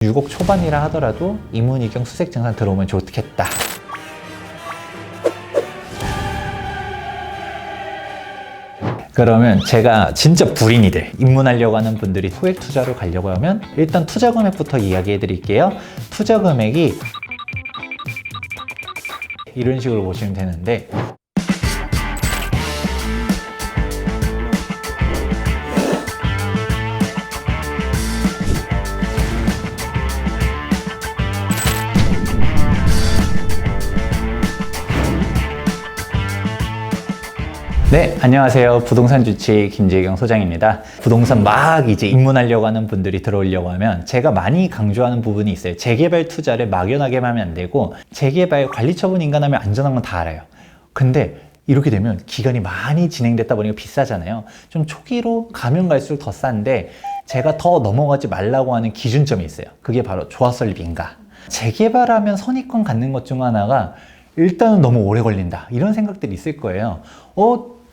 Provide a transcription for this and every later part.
6억 초반이라 하더라도 이문이경 수색 증상 들어오면 좋겠다. 그러면 제가 진짜 불인이들 입문하려고 하는 분들이 소액 투자로 가려고 하면 일단 투자 금액부터 이야기해 드릴게요. 투자 금액이 이런 식으로 보시면 되는데, 네, 안녕하세요. 부동산 주치 김재경 소장입니다. 부동산 막 이제 입문하려고 하는 분들이 들어오려고 하면 제가 많이 강조하는 부분이 있어요. 재개발 투자를 막연하게 하면 안 되고, 재개발 관리 처분 인가하면 안전한 건 다 알아요. 근데 이렇게 되면 기간이 많이 진행됐다 보니까 비싸잖아요. 좀 초기로 가면 갈수록 더 싼데, 제가 더 넘어가지 말라고 하는 기준점이 있어요. 그게 바로 조합설립 인가. 재개발하면 선입관 갖는 것 중 하나가 일단은 너무 오래 걸린다, 이런 생각들이 있을 거예요.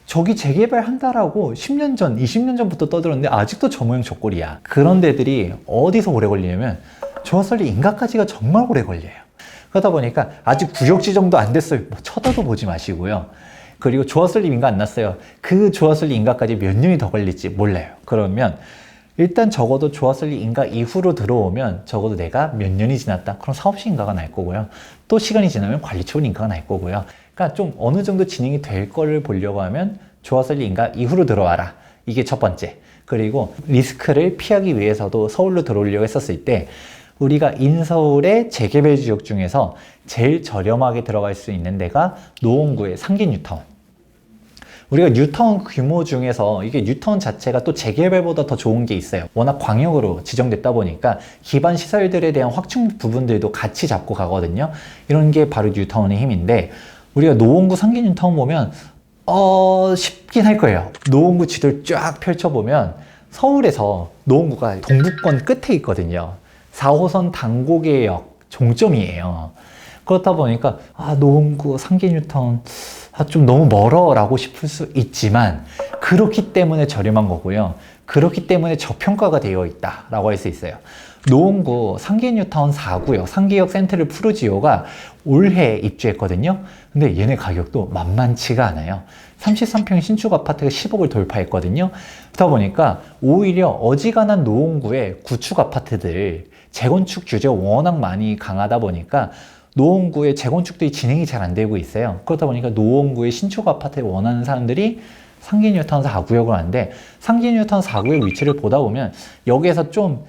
저기 재개발 한다라고 10년 전, 20년 전부터 떠들었는데 아직도 저 모양 저 꼴이야. 그런 데들이 어디서 오래 걸리냐면 조합설립 인가까지가 정말 오래 걸려요. 그러다 보니까 아직 구역 지정도 안 됐어요. 뭐 쳐다도 보지 마시고요. 그리고 조합설립 인가 안 났어요. 그 조합설립 인가까지 몇 년이 더 걸릴지 몰라요. 그러면 일단 적어도 조합설립 인가 이후로 들어오면 적어도 내가 몇 년이 지났다, 그럼 사업시 인가가 날 거고요. 또 시간이 지나면 관리처분 인가가 날 거고요. 그러니까 좀 어느 정도 진행이 될 거를 보려고 하면 조합설립 인가 이후로 들어와라, 이게 첫 번째. 그리고 리스크를 피하기 위해서도 서울로 들어오려고 했었을 때 우리가 인서울의 재개발 지역 중에서 제일 저렴하게 들어갈 수 있는 데가 노원구의 상계 뉴타운. 우리가 뉴타운 규모 중에서 이게 뉴타운 자체가 또 재개발보다 더 좋은 게 있어요. 워낙 광역으로 지정됐다 보니까 기반 시설들에 대한 확충 부분들도 같이 잡고 가거든요. 이런 게 바로 뉴타운의 힘인데, 우리가 노원구 상계 뉴타운 보면 쉽긴 할 거예요. 노원구 지도를 쫙 펼쳐보면 서울에서 노원구가 동부권 끝에 있거든요. 4호선 당고개역 종점이에요. 그렇다 보니까 노원구 상계 뉴타운 좀 너무 멀어 라고 싶을 수 있지만, 그렇기 때문에 저렴한 거고요. 그렇기 때문에 저평가가 되어 있다 라고 할 수 있어요. 노원구 상계 뉴타운 4구역 상계역 센트럴 푸르지오가 올해 입주했거든요. 근데 얘네 가격도 만만치가 않아요. 33평 신축 아파트가 10억을 돌파했거든요. 그러다 보니까 오히려 어지간한 노원구의 구축 아파트들 재건축 규제가 워낙 많이 강하다 보니까 노원구의 재건축들이 진행이 잘 안 되고 있어요. 그렇다 보니까 노원구의 신축 아파트를 원하는 사람들이 상계 뉴타운 4구역을 하는데, 상계 뉴타운 4구역 위치를 보다 보면 여기에서 좀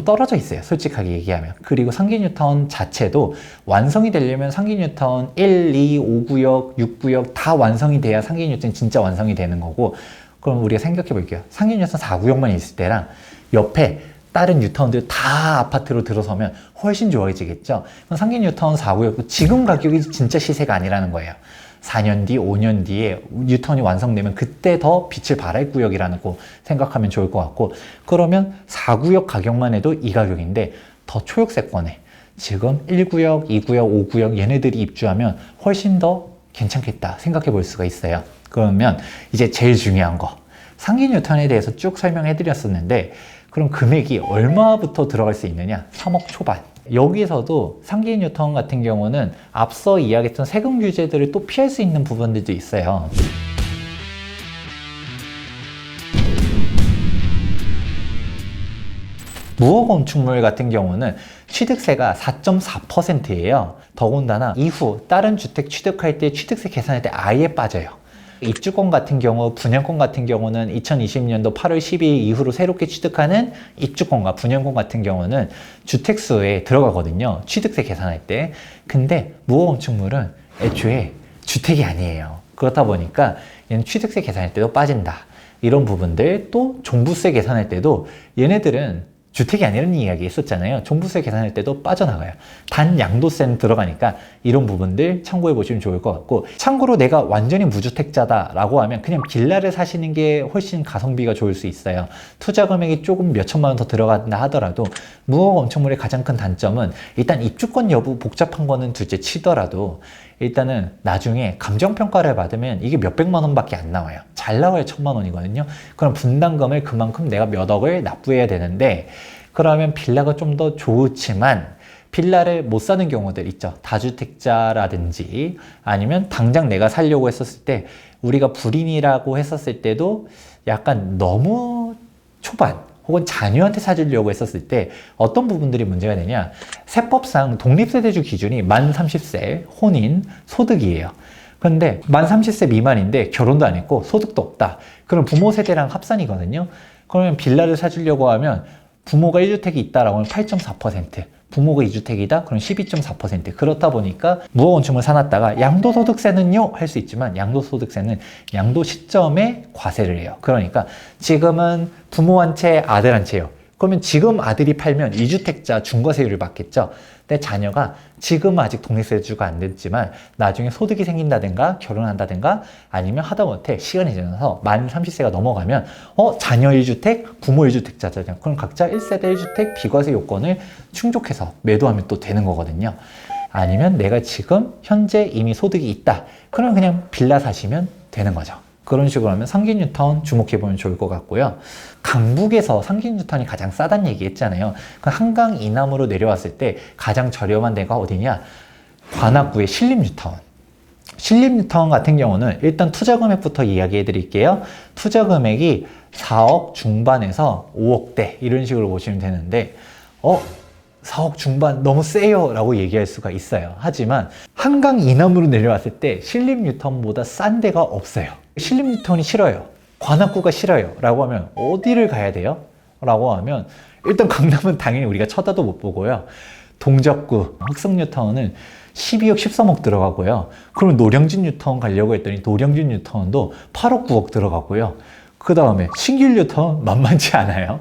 떨어져 있어요, 솔직하게 얘기하면. 그리고 상계 뉴타운 자체도 완성이 되려면 상계 뉴타운 1, 2, 5구역, 6구역 다 완성이 돼야 상계 뉴타운 진짜 완성이 되는 거고. 그럼 우리가 생각해 볼게요. 상계 뉴타운 4구역만 있을 때랑 옆에 다른 뉴타운들 다 아파트로 들어서면 훨씬 좋아지겠죠. 그럼 상계 뉴타운 4구역도 지금 가격이 진짜 시세가 아니라는 거예요. 4년 뒤, 5년 뒤에 뉴타운이 완성되면 그때 더 빛을 발할 구역이라는 거 생각하면 좋을 것 같고, 그러면 4구역 가격만 해도 이 가격인데 더 초역세권에 지금 1구역, 2구역, 5구역 얘네들이 입주하면 훨씬 더 괜찮겠다 생각해 볼 수가 있어요. 그러면 이제 제일 중요한 거, 상계 뉴타운에 대해서 쭉 설명해 드렸었는데, 그럼 금액이 얼마부터 들어갈 수 있느냐? 3억 초반. 여기서도 상계 뉴타운 같은 경우는 앞서 이야기했던 세금 규제들을 또 피할 수 있는 부분들도 있어요. 무허가 건축물 같은 경우는 취득세가 4.4%예요. 더군다나 이후 다른 주택 취득할 때 취득세 계산할 때 아예 빠져요. 입주권 같은 경우, 분양권 같은 경우는 2020년도 8월 12일 이후로 새롭게 취득하는 입주권과 분양권 같은 경우는 주택수에 들어가거든요, 취득세 계산할 때. 근데 무허가 건축물은 애초에 주택이 아니에요. 그렇다 보니까 얘는 취득세 계산할 때도 빠진다. 이런 부분들, 또 종부세 계산할 때도 얘네들은 주택이 아니라는 이야기 했었잖아요. 종부세 계산할 때도 빠져나가요. 단 양도세는 들어가니까 이런 부분들 참고해 보시면 좋을 것 같고, 참고로 내가 완전히 무주택자다 라고 하면 그냥 빌라를 사시는 게 훨씬 가성비가 좋을 수 있어요. 투자 금액이 조금 몇 천만 원 더 들어간다 하더라도 무허가 건축물의 가장 큰 단점은 일단 입주권 여부 복잡한 거는 둘째 치더라도 일단은 나중에 감정평가를 받으면 이게 몇백만 원밖에 안 나와요. 잘 나와야 1,000만 원이거든요. 그럼 분담금을 그만큼 내가 몇 억을 납부해야 되는데, 그러면 빌라가 좀 더 좋지만 빌라를 못 사는 경우들 있죠. 다주택자라든지 아니면 당장 내가 살려고 했었을 때 우리가 불인이라고 했었을 때도 약간 너무 초반 혹은 자녀한테 사주려고 했었을 때 어떤 부분들이 문제가 되냐. 세법상 독립세대주 기준이 만 30세 혼인 소득이에요. 근데 만 30세 미만인데 결혼도 안 했고 소득도 없다. 그럼 부모 세대랑 합산이거든요. 그러면 빌라를 사주려고 하면 부모가 1주택이 있다라고 하면 8.4%, 부모가 2주택이다? 그럼 12.4%. 그렇다 보니까 무허건축물 사놨다가 양도소득세는요? 할 수 있지만 양도소득세는 양도 시점에 과세를 해요. 그러니까 지금은 부모 한 채, 아들 한 채요. 그러면 지금 아들이 팔면 2주택자 중과세율을 받겠죠. 근데 자녀가 지금 아직 독립세주가 안 됐지만 나중에 소득이 생긴다든가 결혼한다든가 아니면 하다못해 시간이 지나서 만 30세가 넘어가면 자녀 1주택, 부모 1주택자잖아요. 그럼 각자 1세대 1주택 비과세 요건을 충족해서 매도하면 또 되는 거거든요. 아니면 내가 지금 현재 이미 소득이 있다. 그럼 그냥 빌라 사시면 되는 거죠. 그런 식으로 하면 상기 뉴턴 주목해보면 좋을 것 같고요. 강북에서 상기 뉴턴이 가장 싸다는 얘기 했잖아요. 그 한강 이남으로 내려왔을 때 가장 저렴한 데가 어디냐? 관악구의 신림 뉴턴. 신림 뉴턴 같은 경우는 일단 투자 금액부터 이야기해 드릴게요. 투자 금액이 4억 중반에서 5억대 이런 식으로 보시면 되는데 4억 중반 너무 세요 라고 얘기할 수가 있어요. 하지만 한강 이남으로 내려왔을 때 신림 뉴턴보다 싼 데가 없어요. 신림 뉴턴이 싫어요, 관악구가 싫어요 라고 하면 어디를 가야 돼요? 라고 하면 일단 강남은 당연히 우리가 쳐다도 못 보고요. 동작구 흑성 뉴턴은 12억 13억 들어가고요. 그럼 노량진 뉴턴 가려고 했더니 노량진 뉴턴도 8억 9억 들어가고요. 그 다음에 신길 뉴턴 만만치 않아요.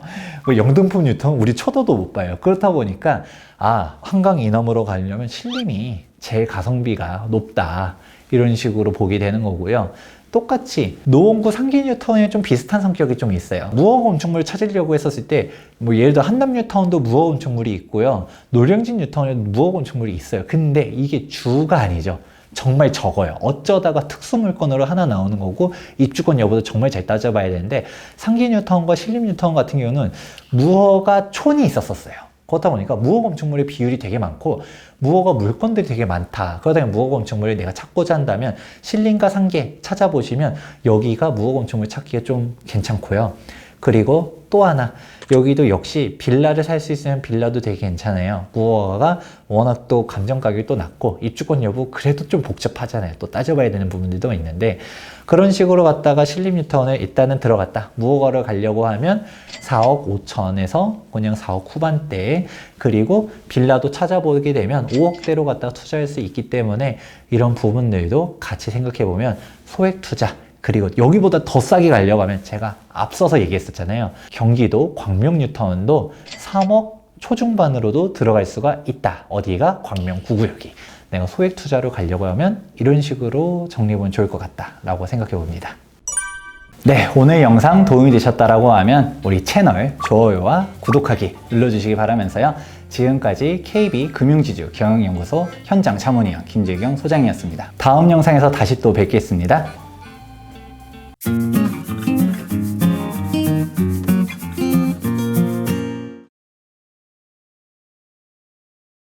영등포 뉴턴 우리 쳐다도 못 봐요. 그렇다 보니까 한강 이남으로 가려면 신림이 제일 가성비가 높다 이런 식으로 보게 되는 거고요. 똑같이 노원구 상기 뉴턴에 좀 비슷한 성격이 좀 있어요. 무허 건축물 찾으려고 했었을 때 예를 들어 한남 뉴턴도 무허 건축물이 있고요. 노량진 뉴턴에도 무허 건축물이 있어요. 근데 이게 주가 아니죠. 정말 적어요. 어쩌다가 특수 물건으로 하나 나오는 거고 입주권 여부도 정말 잘 따져봐야 되는데 상기 뉴턴과 신림 뉴턴 같은 경우는 무허가 촌이 있었어요. 그렇다 보니까 무허 건축물의 비율이 되게 많고 무허가 물건들이 되게 많다. 그러다 보니 무허 건축물을 내가 찾고자 한다면 신림과 상계 찾아보시면 여기가 무허 건축물 찾기가 좀 괜찮고요. 그리고 또 하나 여기도 역시 빌라를 살 수 있으면 빌라도 되게 괜찮아요. 무허가가 워낙 또 감정 가격이 또 낮고 입주권 여부 그래도 좀 복잡하잖아요. 또 따져봐야 되는 부분들도 있는데 그런 식으로 갔다가 신림 뉴턴을 일단은 들어갔다. 무허가를 가려고 하면 4억 5천에서 그냥 4억 후반대에 그리고 빌라도 찾아보게 되면 5억대로 갖다가 투자할 수 있기 때문에 이런 부분들도 같이 생각해 보면 소액 투자 그리고 여기보다 더 싸게 가려고 하면 제가 앞서서 얘기했었잖아요. 경기도 광명 뉴턴도 3억 초중반으로도 들어갈 수가 있다. 어디가? 광명 9구역이. 내가 소액 투자로 가려고 하면 이런 식으로 정리해보면 좋을 것 같다라고 생각해 봅니다. 네, 오늘 영상 도움이 되셨다라고 하면 우리 채널 좋아요와 구독하기 눌러주시기 바라면서요. 지금까지 KB금융지주 경영연구소 현장 자문위원 김재경 소장이었습니다. 다음 영상에서 다시 또 뵙겠습니다.